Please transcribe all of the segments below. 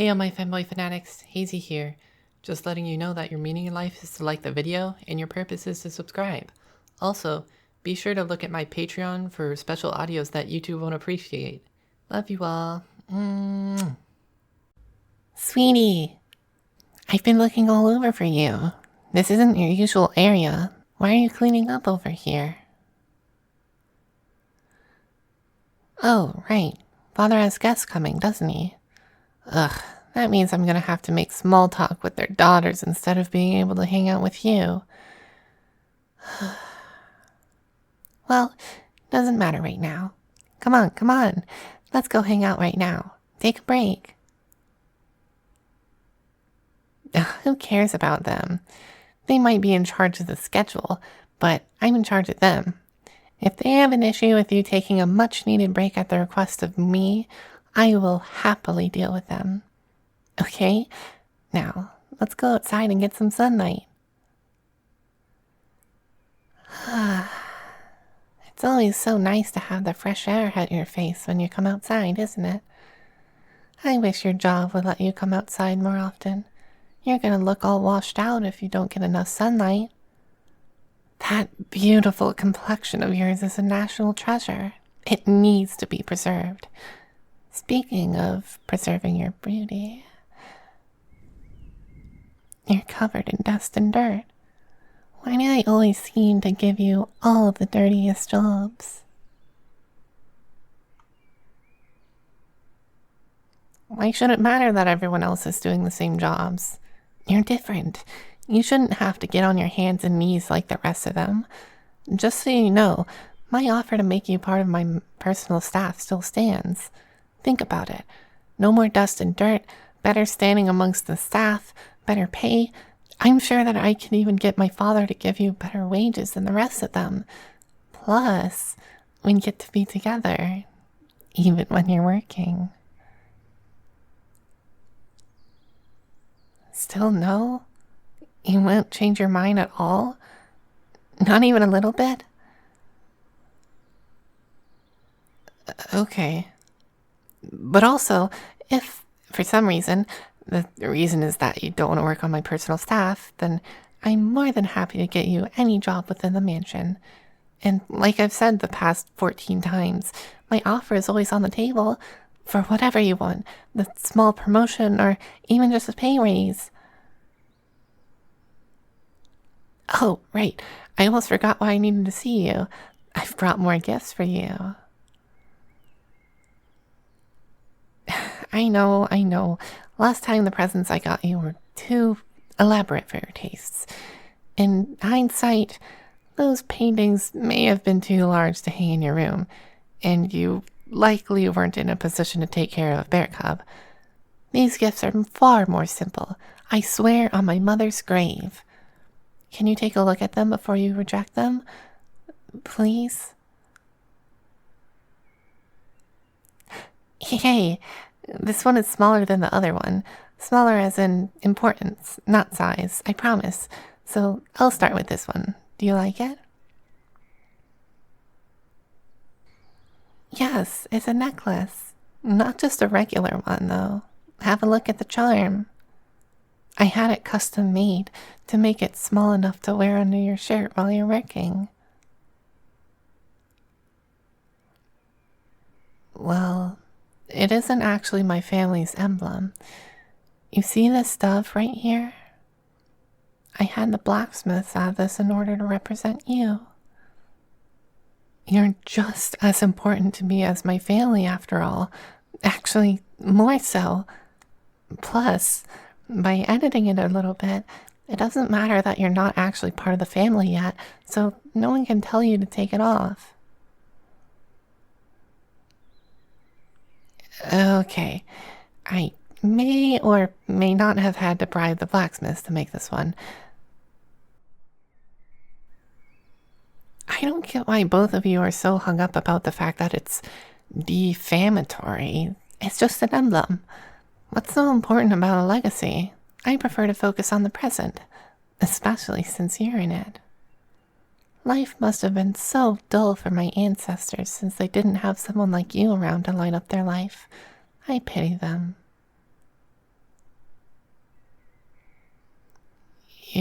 Hey all my Femboy fanatics, Hazy here. Just letting you know that your meaning in life is to like the video and your purpose is to subscribe. Also, be sure to look at my Patreon for special audios that YouTube won't appreciate. Love you all. Sweetie, I've been looking all over for you. This isn't your usual area. Why are you cleaning up over here? Oh, right. Father has guests coming, doesn't he? Ugh, that means I'm gonna have to make small talk with their daughters instead of being able to hang out with you. Well, doesn't matter right now. Come on. Let's go hang out right now. Take a break. Ugh, who cares about them? They might be in charge of the schedule, but I'm in charge of them. If they have an issue with you taking a much-needed break at the request of me, I will happily deal with them. Okay? Now, let's go outside and get some sunlight. It's always so nice to have the fresh air hit your face when you come outside, isn't it? I wish your job would let you come outside more often. You're gonna look all washed out if you don't get enough sunlight. That beautiful complexion of yours is a national treasure. It needs to be preserved. Speaking of preserving your beauty, you're covered in dust and dirt. Why do they always seem to give you all of the dirtiest jobs? Why should it matter that everyone else is doing the same jobs? You're different. You shouldn't have to get on your hands and knees like the rest of them. Just so you know, my offer to make you part of my personal staff still stands. Think about it. No more dust and dirt, better standing amongst the staff, better pay. I'm sure that I can even get my father to give you better wages than the rest of them. Plus, we get to be together, even when you're working. Still no? You won't change your mind at all? Not even a little bit? Okay. But also, if for some reason, the reason is that you don't want to work on my personal staff, then I'm more than happy to get you any job within the mansion. And like I've said the past 14 times, my offer is always on the table for whatever you want, the small promotion or even just a pay raise. Oh, right. I almost forgot why I needed to see you. I've brought more gifts for you. I know. Last time the presents I got you were too elaborate for your tastes. In hindsight, those paintings may have been too large to hang in your room, and you likely weren't in a position to take care of a bear cub. These gifts are far more simple. I swear on my mother's grave. Can you take a look at them before you reject them? Please? Hey, this one is smaller than the other one. Smaller as in importance, not size, I promise. So I'll start with this one. Do you like it? Yes, it's a necklace. Not just a regular one, though. Have a look at the charm. I had it custom made to make it small enough to wear under your shirt while you're working. Well, it isn't actually my family's emblem. You see this dove right here? I had the blacksmiths add this in order to represent you. You're just as important to me as my family, after all. Actually, more so. Plus, by editing it a little bit, it doesn't matter that you're not actually part of the family yet, so no one can tell you to take it off. Okay, I may or may not have had to bribe the blacksmiths to make this one. I don't get why both of you are so hung up about the fact that it's defamatory. It's just an emblem. What's so important about a legacy? I prefer to focus on the present, especially since you're in it. Life must have been so dull for my ancestors since they didn't have someone like you around to light up their life. I pity them.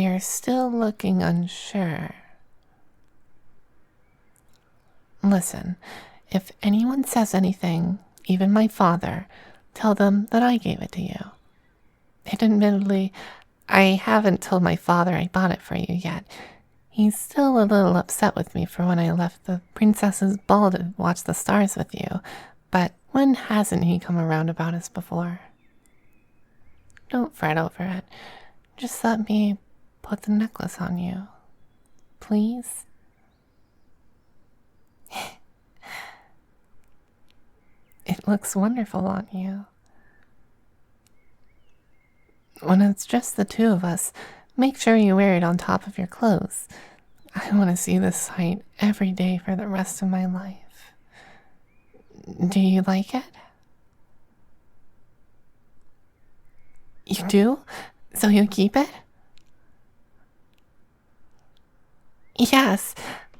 you're still looking unsure. Listen, if anyone says anything, even my father, tell them that I gave it to you. And admittedly, I haven't told my father I bought it for you yet. He's still a little upset with me for when I left the princess's ball to watch the stars with you, but when hasn't he come around about us before? Don't fret over it. Just let me put the necklace on you, please. It looks wonderful on you. When it's just the two of us, make sure you wear it on top of your clothes. I want to see this sight every day for the rest of my life. Do you like it? You do? So you'll keep it? Yes,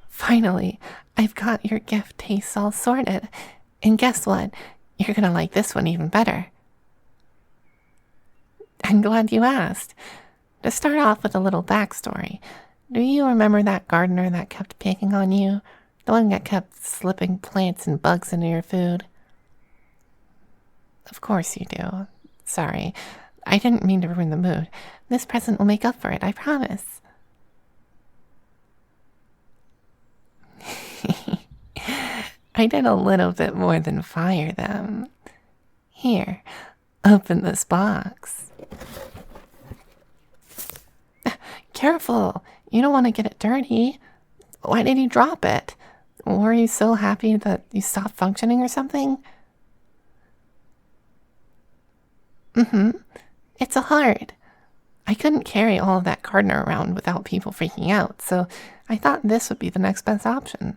finally, I've got your gift tastes all sorted. And guess what? You're gonna like this one even better. I'm glad you asked. To start off with a little backstory, do you remember that gardener that kept picking on you? The one that kept slipping plants and bugs into your food? Of course you do. Sorry, I didn't mean to ruin the mood. This present will make up for it, I promise. I did a little bit more than fire them. Here, open this box. Careful, you don't want to get it dirty. Why did you drop it? Were you so happy that you stopped functioning or something? It's a heart. I couldn't carry all of that gardener around without people freaking out, so I thought this would be the next best option.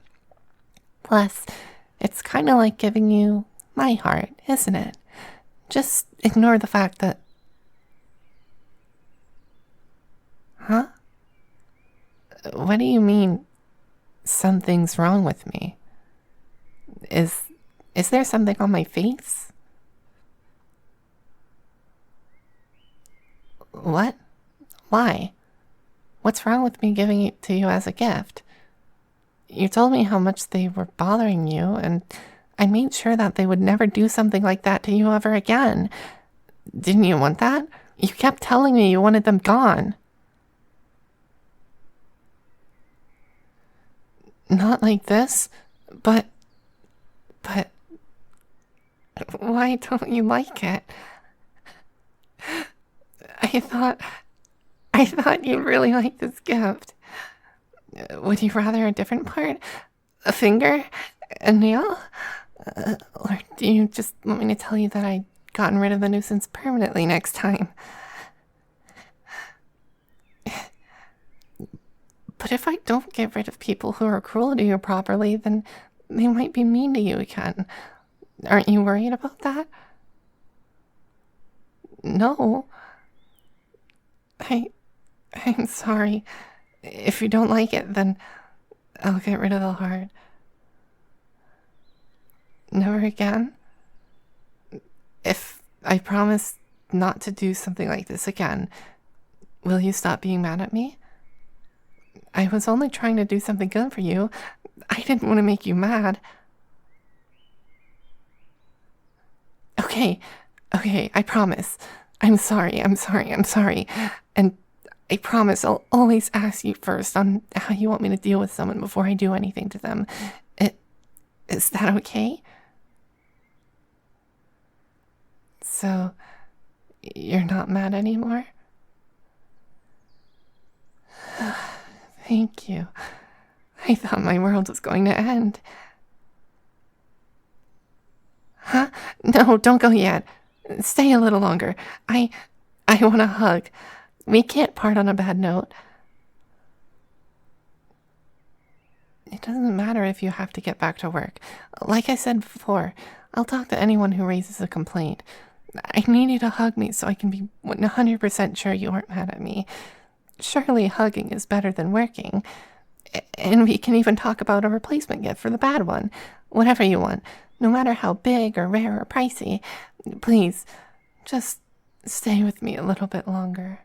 Plus, it's kind of like giving you my heart, isn't it? Just ignore the fact that... Huh? What do you mean, something's wrong with me? Is there something on my face? What? Why? What's wrong with me giving it to you as a gift? You told me how much they were bothering you, and I made sure that they would never do something like that to you ever again. Didn't you want that? You kept telling me you wanted them gone. Not like this, but why don't you like it? I thought you'd really like this gift. Would you rather a different part? A finger? A nail? Or do you just want me to tell you that I'd gotten rid of the nuisance permanently next time? But if I don't get rid of people who are cruel to you properly, then they might be mean to you again. Aren't you worried about that? No. I'm sorry. If you don't like it, then I'll get rid of the heart. Never again? If I promise not to do something like this again, will you stop being mad at me? I was only trying to do something good for you. I didn't want to make you mad. Okay, I promise. I'm sorry. And I promise I'll always ask you first on how you want me to deal with someone before I do anything to them. Is that okay? So, you're not mad anymore? Thank you. I thought my world was going to end. Huh? No, don't go yet. Stay a little longer. I want a hug. We can't part on a bad note. It doesn't matter if you have to get back to work. Like I said before, I'll talk to anyone who raises a complaint. I need you to hug me so I can be 100% sure you aren't mad at me. Surely hugging is better than working. And we can even talk about a replacement gift for the bad one. Whatever you want, no matter how big or rare or pricey. Please, just stay with me a little bit longer.